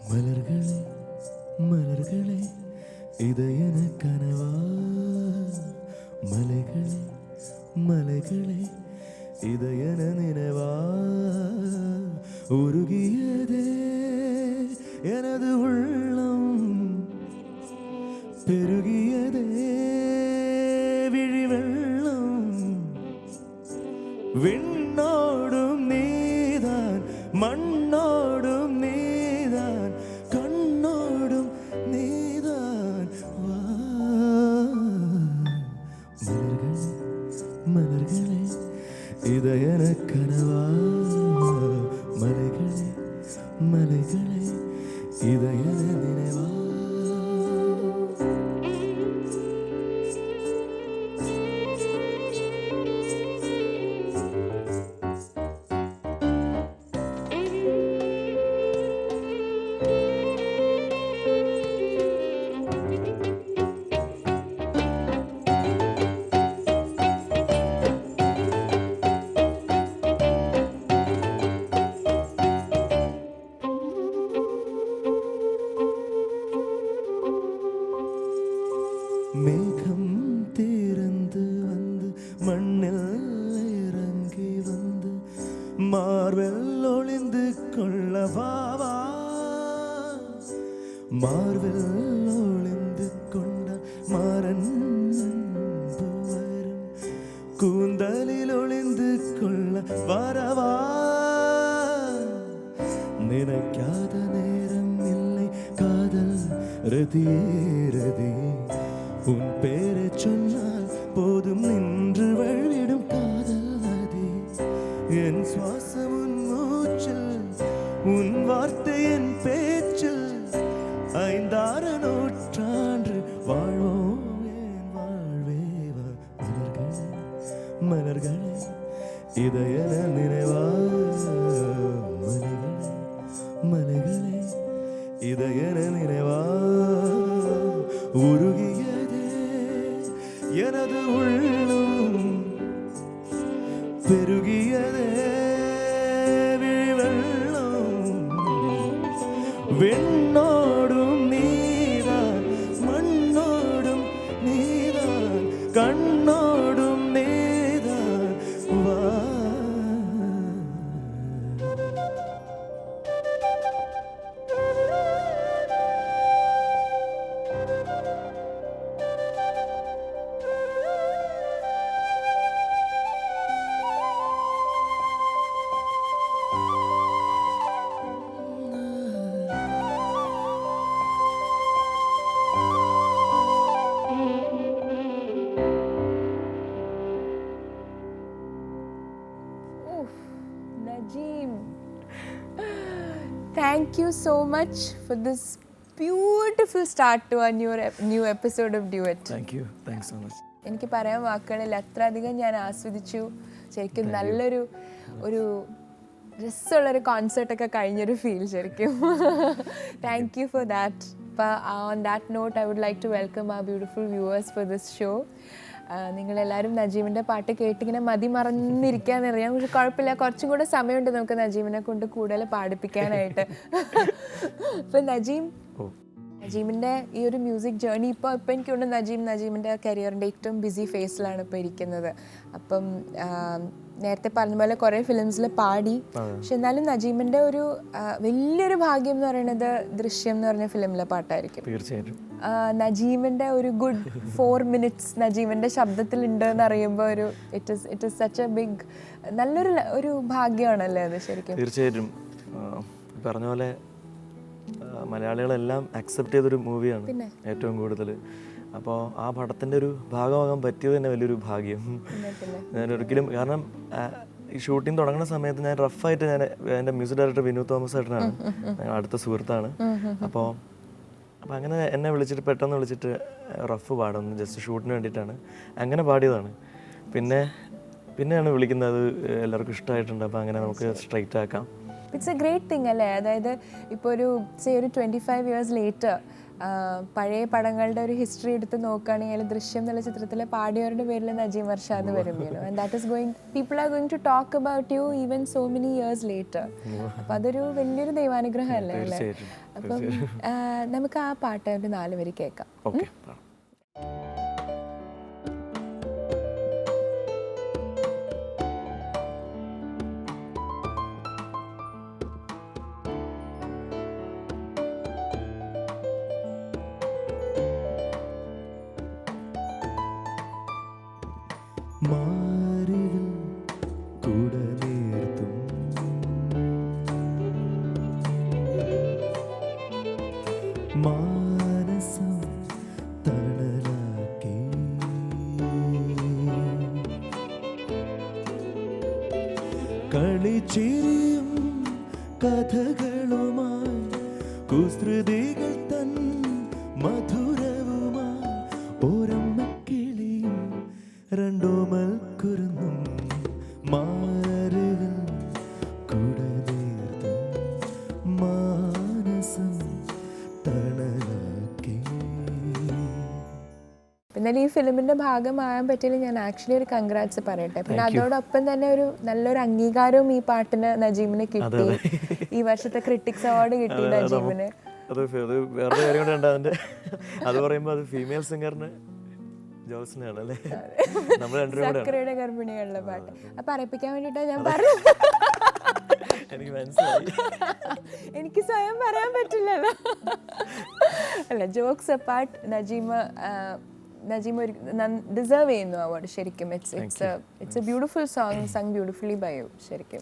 மலர்களே மலர்களே இதயன கனவா, மலைகளே மலைகளே இதயன நினைவா, உருகியதே எனது உள்ளம், பெருகியதே விழிவெள்ளம், விண்ணோடும் நீதான் மண்ணோடும் நீதான் கண்ணோடும் நீதான் வா. மலர்களே மலர்களே இதயன கனவா, மலைகளே மலைகளே இதயன நினைவா. மேகம் திறந்து வந்து மண்ணில் இறங்கி வந்து மார்வெல் ஒளிந்து கொள்ளவாவா, மார்வெல் ஒளிந்து கொண்ட மாறன் அன்பு வரும், கூந்தலில் ஒளிந்து கொள்ள வரவா. நினைக்காத நேரம் இல்லை காதல் ரதியே ரதியே, உன் பேரை சொன்னால் போதும் நின்று வழிடும் காதல் நதி, என் சுவாசம் உன் மூச்சில், உன் வார்த்தை என் பேச்சில், ஐந்தாறு நூற்றாண்டு வாழ்வோம் என் வாழ்வேவா. மலர்களே மலர்களே இதயன நினைவா, மலைகளே மலைகளே இதயன நினைவா, உருகியதே எனது உள்ளம், பெருகியதே விழிவெள்ளம், விண்ணோடும் நீதான் மண்ணோடும் நீதான் கண்ணோடும் நீதான் வா. Najeem, thank you so much for this beautiful start to our new episode of Duet. Thank you. Thanks so much. എനിക്ക് പറയാൻ വാക്കുകളിൽ അത്രയധികം ഞാൻ ആസ്വദിച്ചു. ശരിക്കും നല്ലൊരു രസമുള്ളൊരു കോൺസേർട്ടൊക്കെ കഴിഞ്ഞൊരു ഫീൽ ശരിക്കും. Thank you for that. അപ്പോൾ on that note I would like to welcome our beautiful viewers for this show. നിങ്ങളെല്ലാവരും നജീമിൻ്റെ പാട്ട് കേട്ടിങ്ങനെ മതി മറന്നിരിക്കാന്നറിയാം. പക്ഷെ കുഴപ്പമില്ല, കുറച്ചും കൂടെ സമയമുണ്ട് നമുക്ക് നജീമിനെ കൊണ്ട് കൂടുതൽ പാടിപ്പിക്കാനായിട്ട്. അപ്പം നജീം, നജീമിൻ്റെ ഈ ഒരു മ്യൂസിക് ജേർണി ഇപ്പോൾ എനിക്ക് തോന്നുന്നു നജീമിൻ്റെ കരിയറിൻ്റെ ഏറ്റവും ബിസി ഫേസിലാണ് ഇപ്പോൾ ഇരിക്കുന്നത്. അപ്പം നേരത്തെ പറഞ്ഞ പോലെ കുറേ ഫിലിംസിൽ പാടി, പക്ഷെ എന്നാലും നജീമിൻ്റെ ഒരു വലിയൊരു ഭാഗ്യം എന്ന് പറയുന്നത് ദൃശ്യം എന്ന് പറഞ്ഞ ഫിലിമിലെ പാട്ടായിരിക്കും. തീർച്ചയായിട്ടും നജീമിൻ്റെ ഒരു ഗുഡ് 4 minutes നജീമിൻ്റെ ശബ്ദത്തിലുണ്ട് എന്ന് അറിയുമ്പോൾ ഒരു it is such a big നല്ലൊരു ഭാഗ്യമാണല്ലേ അത് ശരിക്കും. തീർച്ചയായിട്ടും പറഞ്ഞ പോലെ മലയാളികളെല്ലാം അക്സെപ്റ്റ് ചെയ്തൊരു മൂവിയാണ് ഏറ്റവും കൂടുതൽ. അപ്പോൾ ആ പടത്തിൻ്റെ ഒരു ഭാഗമാകാൻ പറ്റിയത് തന്നെ വലിയൊരു ഭാഗ്യം. ഞാൻ ഒരിക്കലും, കാരണം ഈ ഷൂട്ടിംഗ് തുടങ്ങുന്ന സമയത്ത് ഞാൻ റഫായിട്ട് എൻ്റെ മ്യൂസിക് ഡയറക്ടർ വിനു തോമസ് ഏട്ടനാണ്, ഞങ്ങൾ അടുത്ത സുഹൃത്താണ്. അപ്പോൾ അങ്ങനെ എന്നെ വിളിച്ചിട്ട് പെട്ടെന്ന് വിളിച്ചിട്ട് റഫ് പാടുന്നു ജസ്റ്റ് ഷൂട്ടിന് വേണ്ടിയിട്ടാണ്. അങ്ങനെ പാടിയതാണ്. പിന്നെയാണ് വിളിക്കുന്നത്, എല്ലാവർക്കും ഇഷ്ടമായിട്ടുണ്ട്, അപ്പോൾ അങ്ങനെ നമുക്ക് സ്ട്രൈറ്റ് ആക്കാം. ഇറ്റ്സ് എ ഗ്രേറ്റ് തിങ് അല്ലേ. അതായത് ഇപ്പോൾ ഒരു 25 years ലേറ്റർ പഴയ പടങ്ങളുടെ ഒരു ഹിസ്റ്ററി എടുത്ത് നോക്കുകയാണെങ്കിൽ ദൃശ്യം എന്നുള്ള ചിത്രത്തിലെ പാടിയവരുടെ പേരിൽ നജീം അർഷാദ് വരും. And that is going, people are going to talk about you even so many years later. അപ്പം അതൊരു വലിയൊരു ദൈവാനുഗ്രഹം അല്ലേ അല്ലേ. അപ്പം നമുക്ക് ആ പാട്ട് ഒരു 4 വരി കേൾക്കാം. മാറിവിൽ കുടനീർത്തും മാനസം തണലാക്കി കളിച്ചിരിയും കഥകളുമായി കുസൃതികൾ തൻ മധുരവുമായി ഓരമ്മക്കിളിയും രണ്ടോമൽക്കുരുന്നും മാറിവിൽ കുടനീർത്തും മാനസം തണലാക്കി. പിന്നെ ഈ ഫിലിമിന്റെ ഭാഗമാകാൻ പറ്റിയതിൽ ഞാൻ ആക്ച്വലി ഒരു കൺഗ്രാറ്റ്സ് പറയട്ടെ. പിന്നെ അതോടൊപ്പം തന്നെ ഒരു നല്ലൊരു അംഗീകാരവും ഈ പാട്ടിന് നജീമിന് കിട്ടി. ഈ വർഷത്തെ ക്രിട്ടിക്സ് അവാർഡ് കിട്ടി നജീമിന്. അത് വേറെ കാര്യം കൂടെ ഉണ്ട് അതിന്റെ. അത് പറയുമ്പോൾ അത് ഫീമെയിൽ സിംഗറിന് ജോസ്നാണല്ലേ, നമ്മൾ സക്കറിയുടെ ഗർഭിണികളുടെ പാട്ട്. അപ്പൊ അറിയിപ്പിക്കാൻ വേണ്ടിട്ടാ ഞാൻ പറഞ്ഞു. എനിക്ക് മനസ്സിലായി, എനിക്ക് സ്വയം പറയാൻ പറ്റില്ലല്ലോ. അല്ല, ജോക്സ് അപ്പാർട്ട്, നജീം ഒരു ഡിസേർവ് ചെയ്യുന്നു അവാർഡ് ശരിക്കും. It's a beautiful song, sung beautifully by you ശരിക്കും.